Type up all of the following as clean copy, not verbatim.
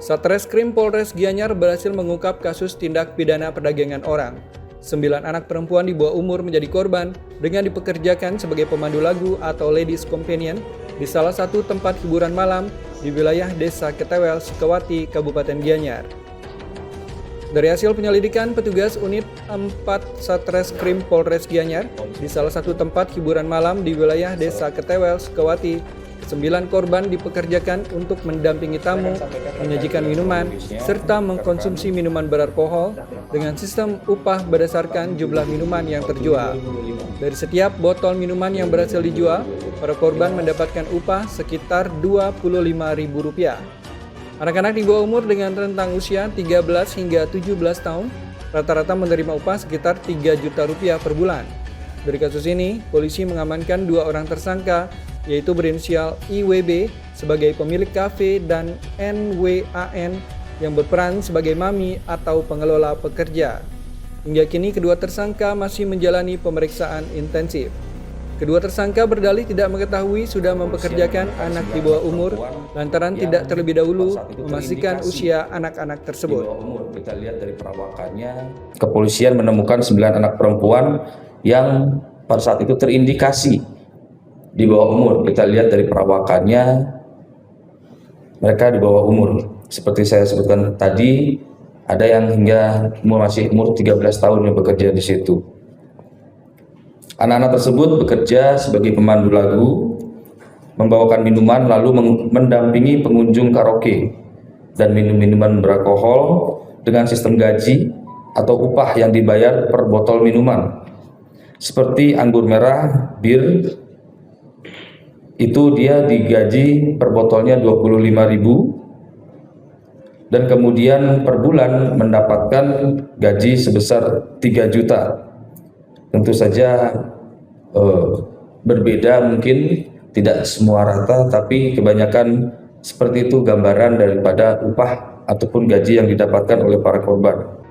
Satreskrim Polres Gianyar berhasil mengungkap kasus tindak pidana perdagangan orang. 9 anak perempuan di bawah umur menjadi korban dengan dipekerjakan sebagai pemandu lagu atau ladies companion di salah satu tempat hiburan malam di wilayah Desa Ketewel, Sukawati, Kabupaten Gianyar. Dari hasil penyelidikan petugas unit 4 Satreskrim Polres Gianyar di salah satu tempat hiburan malam di wilayah Desa Ketewel, Sukawati, 9 korban dipekerjakan untuk mendampingi tamu, menyajikan minuman, serta mengkonsumsi minuman beralkohol dengan sistem upah berdasarkan jumlah minuman yang terjual. Dari setiap botol minuman yang berhasil dijual, para korban mendapatkan upah sekitar Rp25.000. Anak-anak di bawah umur dengan rentang usia 13 hingga 17 tahun rata-rata menerima upah sekitar Rp3 juta per bulan. Dari kasus ini, polisi mengamankan 2 orang tersangka, yaitu berinisial IWB sebagai pemilik kafe dan NWAN yang berperan sebagai mami atau pengelola pekerja. Hingga kini kedua tersangka masih menjalani pemeriksaan intensif. Kedua tersangka berdalih tidak mengetahui sudah mempekerjakan anak di bawah umur lantaran tidak terlebih dahulu memastikan usia anak-anak tersebut. Kita lihat dari perawakannya, kepolisian menemukan 9 anak perempuan yang pada saat itu terindikasi di bawah umur. Kita lihat dari perawakannya, mereka di bawah umur. Seperti saya sebutkan tadi, ada yang hingga masih umur 13 tahun yang bekerja di situ. Anak-anak tersebut bekerja sebagai pemandu lagu, membawakan minuman lalu mendampingi pengunjung karaoke dan minum minuman beralkohol dengan sistem gaji atau upah yang dibayar per botol minuman. Seperti anggur merah, bir, itu dia digaji per botolnya Rp25.000 dan kemudian per bulan mendapatkan gaji sebesar 3 juta. Tentu saja berbeda, mungkin tidak semua rata, tapi kebanyakan seperti itu gambaran daripada upah ataupun gaji yang didapatkan oleh para korban.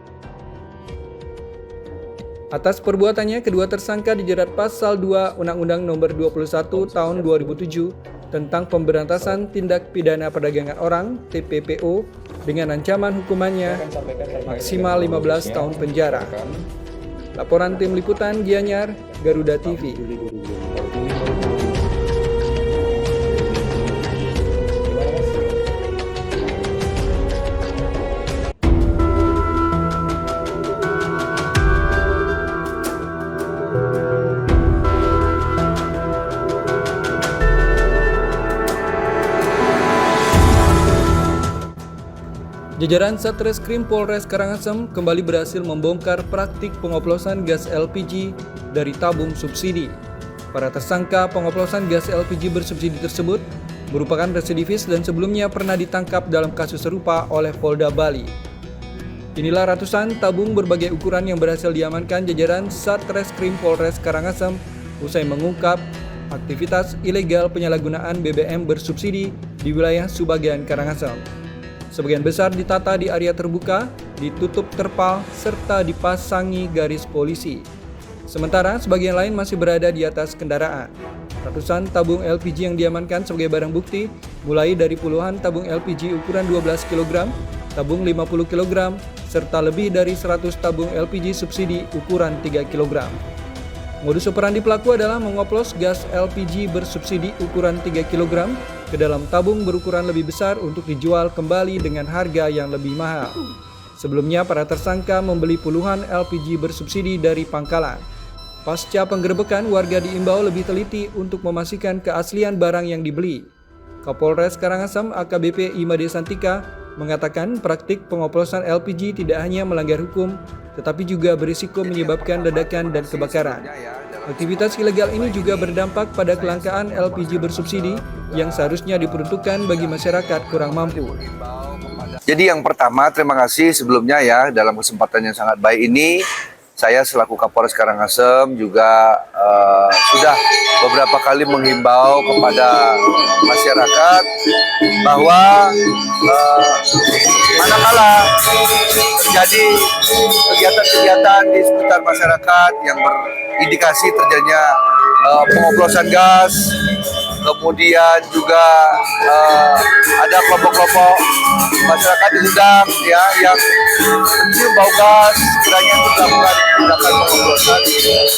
Atas perbuatannya, kedua tersangka dijerat pasal 2 Undang-Undang Nomor 21 Tahun 2007 tentang Pemberantasan Tindak Pidana Perdagangan Orang (TPPO) dengan ancaman hukumannya maksimal 15 tahun penjara. Laporan Tim Liputan Gianyar, Garuda TV. Jajaran Satreskrim Polres Karangasem kembali berhasil membongkar praktik pengoplosan gas LPG dari tabung subsidi. Para tersangka pengoplosan gas LPG bersubsidi tersebut merupakan residivis dan sebelumnya pernah ditangkap dalam kasus serupa oleh Polda Bali. Inilah ratusan tabung berbagai ukuran yang berhasil diamankan jajaran Satreskrim Polres Karangasem usai mengungkap aktivitas ilegal penyalahgunaan BBM bersubsidi di wilayah Subagian Karangasem. Sebagian besar ditata di area terbuka, ditutup terpal, serta dipasangi garis polisi. Sementara sebagian lain masih berada di atas kendaraan. Ratusan tabung LPG yang diamankan sebagai barang bukti, mulai dari puluhan tabung LPG ukuran 12 kg, tabung 50 kg, serta lebih dari 100 tabung LPG subsidi ukuran 3 kg. Modus operandi pelaku adalah mengoplos gas LPG bersubsidi ukuran 3 kg ke dalam tabung berukuran lebih besar untuk dijual kembali dengan harga yang lebih mahal. Sebelumnya, para tersangka membeli puluhan LPG bersubsidi dari pangkalan. Pasca penggerebekan, warga diimbau lebih teliti untuk memastikan keaslian barang yang dibeli. Kapolres Karangasem AKBP Imade Santika mengatakan praktik pengoplosan LPG tidak hanya melanggar hukum, tetapi juga berisiko menyebabkan ledakan dan kebakaran. Aktivitas ilegal ini juga berdampak pada kelangkaan LPG bersubsidi yang seharusnya diperuntukkan bagi masyarakat kurang mampu. Jadi yang pertama, terima kasih sebelumnya ya, dalam kesempatan yang sangat baik ini, saya selaku Kapolres Karangasem juga sudah beberapa kali menghimbau kepada masyarakat bahwa manakala terjadi kegiatan-kegiatan di sekitar masyarakat yang berindikasi terjadinya pengoplosan gas, kemudian juga ada kelompok-kelompok masyarakat diundang ya yang mencium bau gas, kiranya itu melakukan tindakan pengoplosan,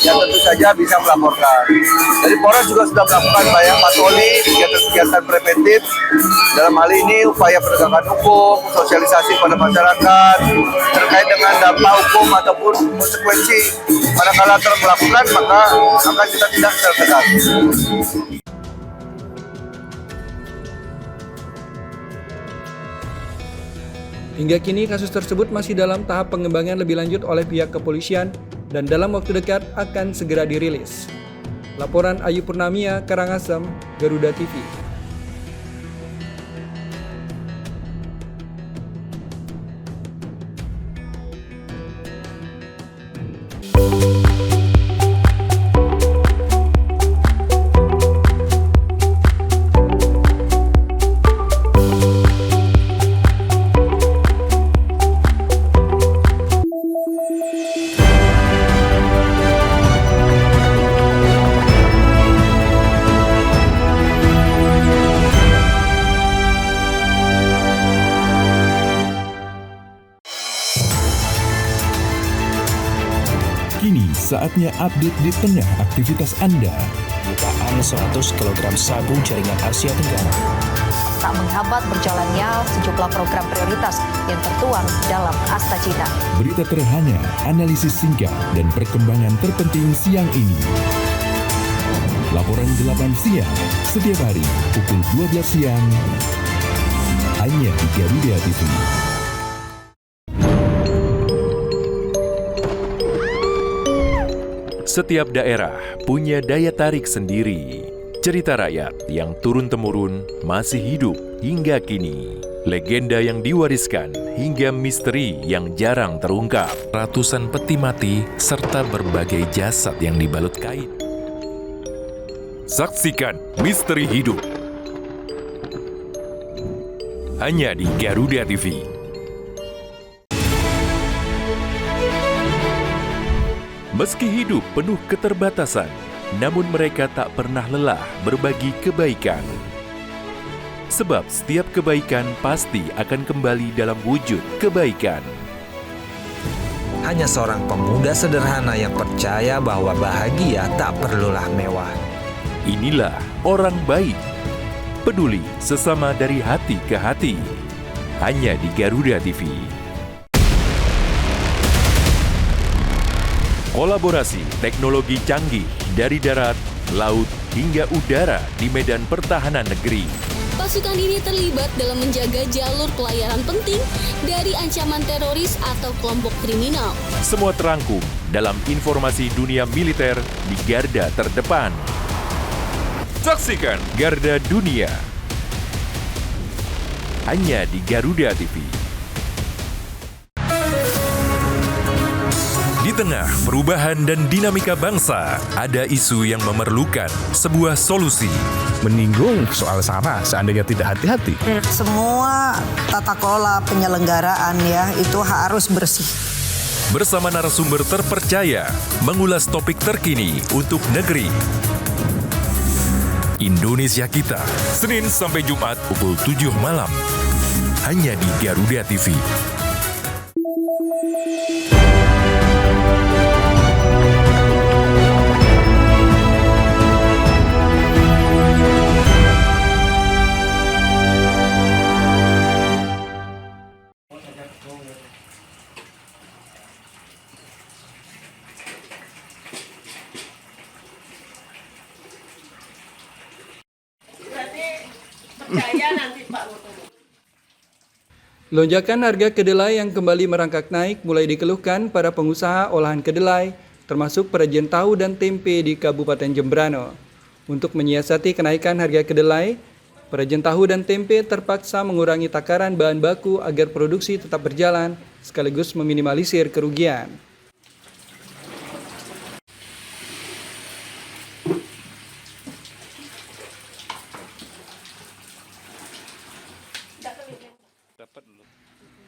yang tentu saja bisa melaporkan. Dari Polres juga sudah melakukan banyak patroli, kegiatan-kegiatan preventif. Dalam hal ini upaya penegakan hukum, sosialisasi pada masyarakat terkait dengan dampak hukum ataupun konsekuensi manakala telah melakukan, maka akan kita tindak secara tegas. Hingga kini kasus tersebut masih dalam tahap pengembangan lebih lanjut oleh pihak kepolisian dan dalam waktu dekat akan segera dirilis. Laporan Ayu Purnamia, Karangasem, Garuda TV. Kini saatnya update di tengah aktivitas Anda. Bukaan 100 kg sabu jaringan Asia Tenggara. Tak menghambat berjalannya sejumlah program prioritas yang tertuang dalam Asta Cita. Berita terhangat, analisis singkat, dan perkembangan terpenting siang ini. Laporan 8 siang, setiap hari pukul 12 siang, hanya di Garuda TV. Setiap daerah punya daya tarik sendiri. Cerita rakyat yang turun-temurun masih hidup hingga kini. Legenda yang diwariskan hingga misteri yang jarang terungkap. Ratusan peti mati serta berbagai jasad yang dibalut kain. Saksikan misteri hidup. Hanya di Garuda TV. Meski hidup penuh keterbatasan, namun mereka tak pernah lelah berbagi kebaikan. Sebab setiap kebaikan pasti akan kembali dalam wujud kebaikan. Hanya seorang pemuda sederhana yang percaya bahwa bahagia tak perlulah mewah. Inilah orang baik, peduli sesama dari hati ke hati. Hanya di Garuda TV. Kolaborasi teknologi canggih dari darat, laut, hingga udara di medan pertahanan negeri. Pasukan ini terlibat dalam menjaga jalur pelayaran penting dari ancaman teroris atau kelompok kriminal. Semua terangkum dalam informasi dunia militer di garda terdepan. Saksikan Garda Dunia. Hanya di Garuda TV. Di tengah perubahan dan dinamika bangsa, ada isu yang memerlukan sebuah solusi. Menyinggung soal SARA seandainya tidak hati-hati. Semua tata kelola penyelenggaraan ya itu harus bersih. Bersama narasumber terpercaya, mengulas topik terkini untuk negeri. Indonesia Kita, Senin sampai Jumat pukul 7 malam. Hanya di Garuda TV. Lonjakan harga kedelai yang kembali merangkak naik mulai dikeluhkan para pengusaha olahan kedelai, termasuk perajin tahu dan tempe di Kabupaten Jembrana. Untuk menyiasati kenaikan harga kedelai, perajin tahu dan tempe terpaksa mengurangi takaran bahan baku agar produksi tetap berjalan, sekaligus meminimalisir kerugian.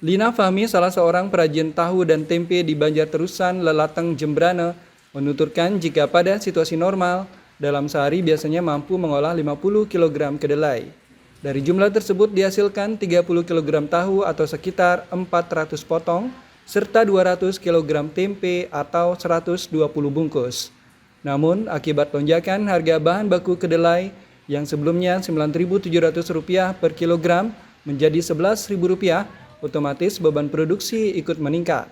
Lina Fahmi, salah seorang perajin tahu dan tempe di Banjarterusan, Lelateng, Jembrana, menuturkan jika pada situasi normal, dalam sehari biasanya mampu mengolah 50 kg kedelai. Dari jumlah tersebut dihasilkan 30 kg tahu atau sekitar 400 potong, serta 200 kg tempe atau 120 bungkus. Namun, akibat lonjakan harga bahan baku kedelai yang sebelumnya Rp9.700 per kilogram menjadi Rp11.000, otomatis beban produksi ikut meningkat.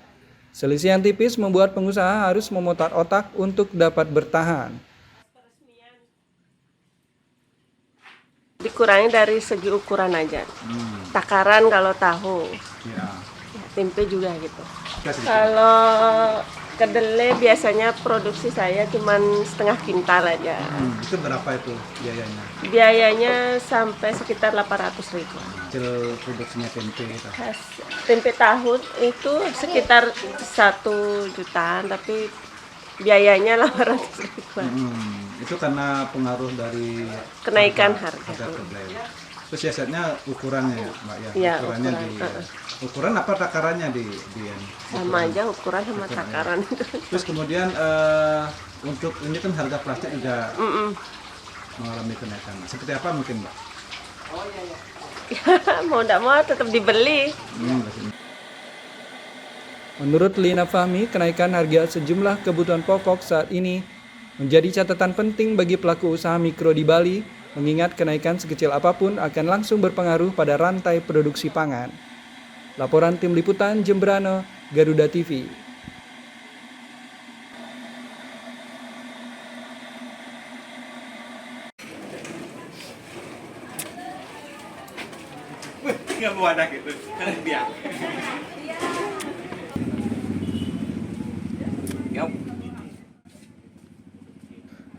Selisih yang tipis membuat pengusaha harus memutar otak untuk dapat bertahan. Dikurangi dari segi ukuran aja. Takaran kalau tahu, tempe juga gitu. Kalau kedelai biasanya produksi saya cuma setengah kintal aja. Itu berapa itu biayanya? Biayanya sampai sekitar 800.000. Hasil produksinya tempe gitu. Tempe tahu itu sekitar 1 jutaan, tapi biayanya 800.000. Itu karena pengaruh dari kenaikan harga kedelai. Terus biasanya ukurannya ya, Mbak ya? Ya, ukurannya ukuran apa takarannya di sama aja ukuran sama takaran. Terus kemudian untuk ini kan harga plastik juga mengalami kenaikan. Seperti apa mungkin, Mbak? Mau tidak mau tetap dibeli. Menurut Lina Fahmi, kenaikan harga sejumlah kebutuhan pokok saat ini menjadi catatan penting bagi pelaku usaha mikro di Bali, mengingat kenaikan sekecil apapun akan langsung berpengaruh pada rantai produksi pangan. Laporan Tim Liputan Jembrana, Garuda TV. Nggak mau ada gitu, kan biar.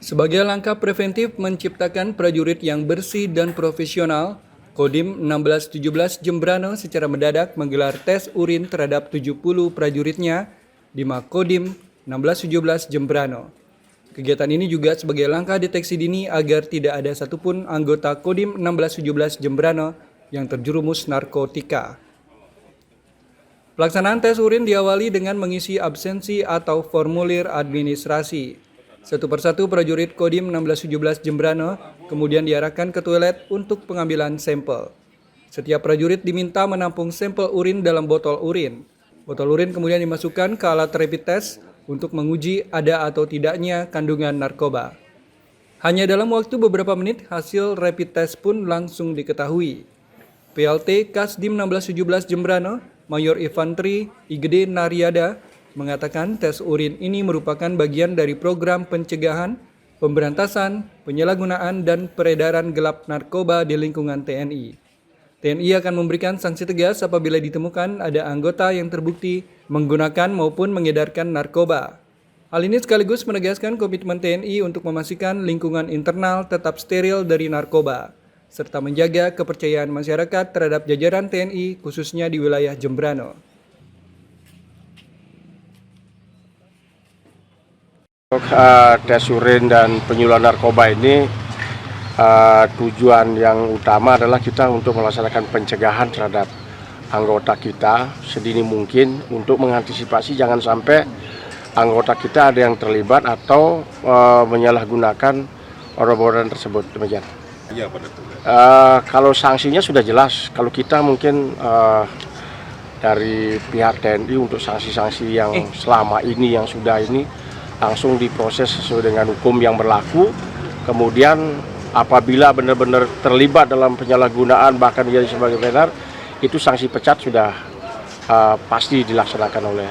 Sebagai langkah preventif menciptakan prajurit yang bersih dan profesional, Kodim 1617 Jembrana secara mendadak menggelar tes urin terhadap 70 prajuritnya di Makodim 1617 Jembrana. Kegiatan ini juga sebagai langkah deteksi dini agar tidak ada satupun anggota Kodim 1617 Jembrana yang terjerumus narkotika. Pelaksanaan tes urin diawali dengan mengisi absensi atau formulir administrasi. Satu persatu prajurit Kodim 1617 Jembrana kemudian diarahkan ke toilet untuk pengambilan sampel. Setiap prajurit diminta menampung sampel urin dalam botol urin. Botol urin kemudian dimasukkan ke alat rapid test untuk menguji ada atau tidaknya kandungan narkoba. Hanya dalam waktu beberapa menit, hasil rapid test pun langsung diketahui. PLT Kasdim 1617 Jembrana, Mayor Infantri Igede Naryada, mengatakan tes urin ini merupakan bagian dari program pencegahan, pemberantasan, penyalahgunaan, dan peredaran gelap narkoba di lingkungan TNI. TNI akan memberikan sanksi tegas apabila ditemukan ada anggota yang terbukti menggunakan maupun mengedarkan narkoba. Hal ini sekaligus menegaskan komitmen TNI untuk memastikan lingkungan internal tetap steril dari narkoba, serta menjaga kepercayaan masyarakat terhadap jajaran TNI khususnya di wilayah Jembrana. Tes urin dan penyuluhan narkoba ini tujuan yang utama adalah kita untuk melaksanakan pencegahan terhadap anggota kita sedini mungkin untuk mengantisipasi jangan sampai anggota kita ada yang terlibat atau menyalahgunakan obat-obatan tersebut. Demikian. Iya, pada kalau sanksinya sudah jelas, kalau kita mungkin dari pihak TNI untuk sanksi-sanksi yang selama ini yang sudah ini langsung diproses sesuai dengan hukum yang berlaku. Kemudian apabila benar-benar terlibat dalam penyalahgunaan bahkan menjadi sebagai benar, itu sanksi pecat sudah pasti dilaksanakan oleh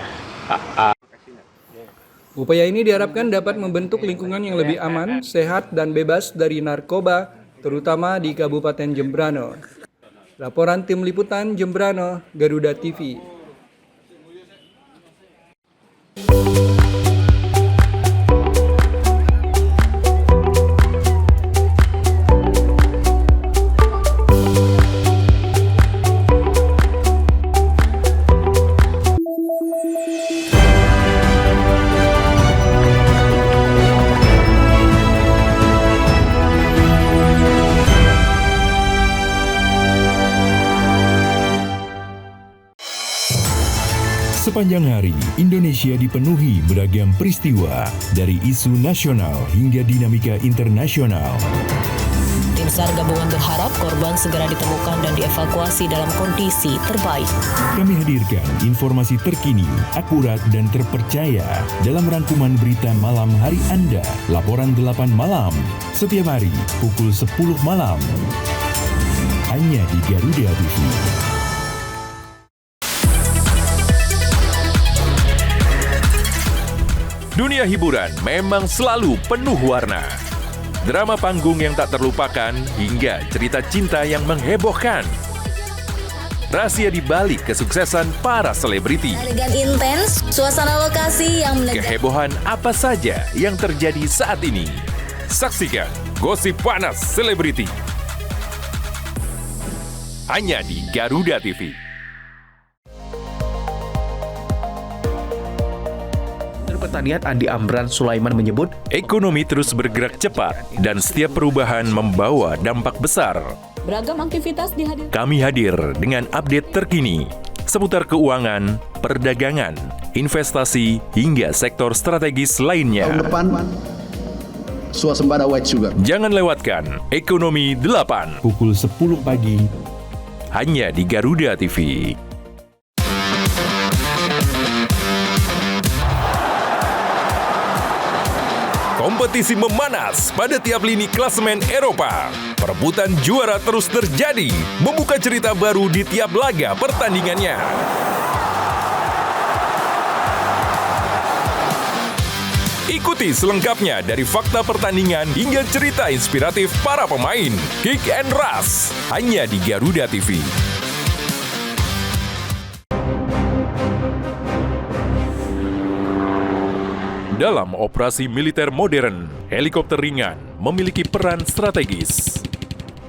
Upaya ini diharapkan dapat membentuk lingkungan yang lebih aman, sehat, dan bebas dari narkoba, terutama di Kabupaten Jembrana. Laporan tim liputan Jembrana, Garuda TV. Sepanjang hari, Indonesia dipenuhi beragam peristiwa, dari isu nasional hingga dinamika internasional. Tim SAR gabungan berharap korban segera ditemukan dan dievakuasi dalam kondisi terbaik. Kami hadirkan informasi terkini, akurat dan terpercaya dalam rangkuman berita malam hari Anda, Laporan 8 Malam, setiap hari pukul 10 malam. Hanya di Garuda TV. Dunia hiburan memang selalu penuh warna. Drama panggung yang tak terlupakan hingga cerita cinta yang menghebohkan. Rahasia di balik kesuksesan para selebriti. Adegan intens, suasana lokasi yang Kehebohan apa saja yang terjadi saat ini. Saksikan Gosip Panas Selebriti. Hanya di Garuda TV. Pertanian Andi Amran Sulaiman menyebut, ekonomi terus bergerak cepat dan setiap perubahan membawa dampak besar. Beragam aktivitas dihadirkan. Kami hadir dengan update terkini seputar keuangan, perdagangan, investasi, hingga sektor strategis lainnya. Tahun depan, swasembada white sugar. Jangan lewatkan Ekonomi 8 pukul 10 pagi hanya di Garuda TV. Kompetisi memanas pada tiap lini klasemen Eropa. Perebutan juara terus terjadi, membuka cerita baru di tiap laga pertandingannya. Ikuti selengkapnya dari fakta pertandingan hingga cerita inspiratif para pemain. Kick and Rush, hanya di Garuda TV. Dalam operasi militer modern, helikopter ringan memiliki peran strategis.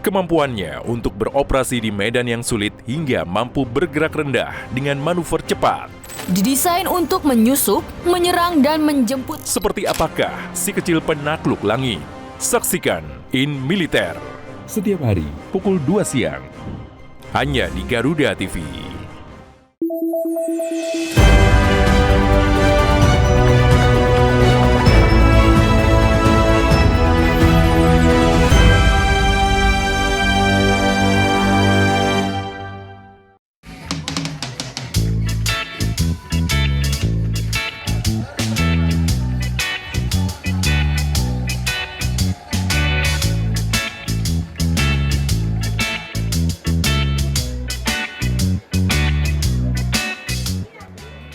Kemampuannya untuk beroperasi di medan yang sulit hingga mampu bergerak rendah dengan manuver cepat. Didesain untuk menyusup, menyerang, dan menjemput. Seperti apakah si kecil penakluk langit? Saksikan In Militer. Setiap hari, pukul 2 siang. Hanya di Garuda TV.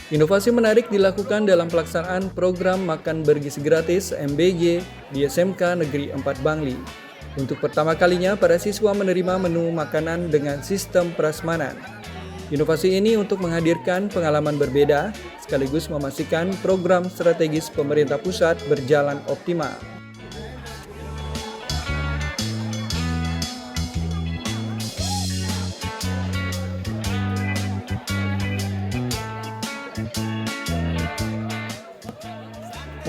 Inovasi menarik dilakukan dalam pelaksanaan program Makan Bergizi Gratis MBG di SMK Negeri 4 Bangli. Untuk pertama kalinya, para siswa menerima menu makanan dengan sistem prasmanan. Inovasi ini untuk menghadirkan pengalaman berbeda, sekaligus memastikan program strategis pemerintah pusat berjalan optimal.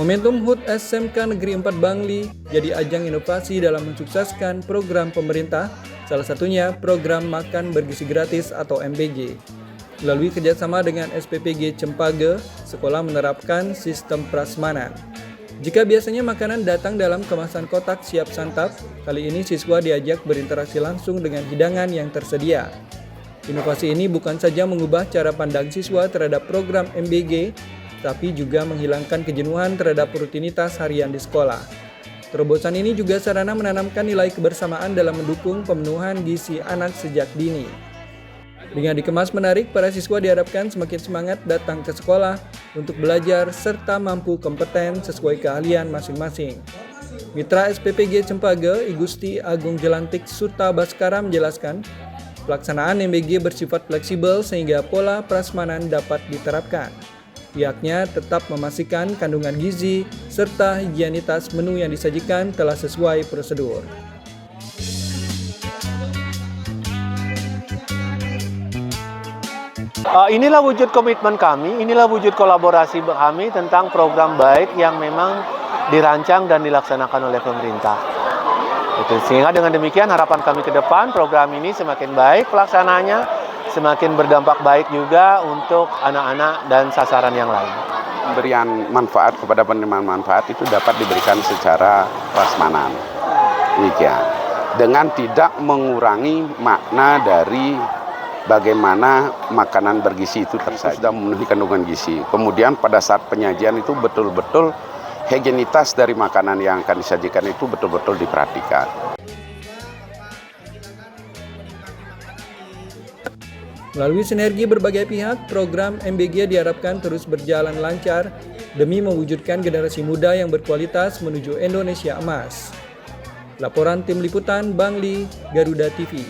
Momentum HUT SMK Negeri 4 Bangli jadi ajang inovasi dalam mensukseskan program pemerintah, salah satunya program Makan Bergizi Gratis atau MBG. Melalui kerjasama dengan SPPG Cempage, sekolah menerapkan sistem prasmanan. Jika biasanya makanan datang dalam kemasan kotak siap santap, kali ini siswa diajak berinteraksi langsung dengan hidangan yang tersedia. Inovasi ini bukan saja mengubah cara pandang siswa terhadap program MBG, tapi juga menghilangkan kejenuhan terhadap rutinitas harian di sekolah. Terobosan ini juga sarana menanamkan nilai kebersamaan dalam mendukung pemenuhan gizi anak sejak dini. Dengan dikemas menarik, para siswa diharapkan semakin semangat datang ke sekolah untuk belajar serta mampu kompeten sesuai keahlian masing-masing. Mitra SPPG Cempage, I Gusti Agung Jelantik Suta Baskara menjelaskan, Pelaksanaan MBG bersifat fleksibel sehingga pola prasmanan dapat diterapkan. Pihaknya tetap memastikan kandungan gizi serta higienitas menu yang disajikan telah sesuai prosedur. Inilah wujud komitmen kami, inilah wujud kolaborasi kami tentang program baik yang memang dirancang dan dilaksanakan oleh pemerintah. Sehingga dengan demikian harapan kami ke depan program ini semakin baik pelaksanaannya, semakin berdampak baik juga untuk anak-anak dan sasaran yang lain. Pemberian manfaat kepada penerima manfaat itu dapat diberikan secara prasmanan. Demikian. Dengan tidak mengurangi makna dari bagaimana makanan bergizi itu sudah memenuhi kandungan gizi. Kemudian pada saat penyajian itu betul-betul higienitas dari makanan yang akan disajikan itu betul-betul diperhatikan. Melalui sinergi berbagai pihak, program MBG diharapkan terus berjalan lancar demi mewujudkan generasi muda yang berkualitas menuju Indonesia Emas. Laporan Tim Liputan Bangli, Garuda TV.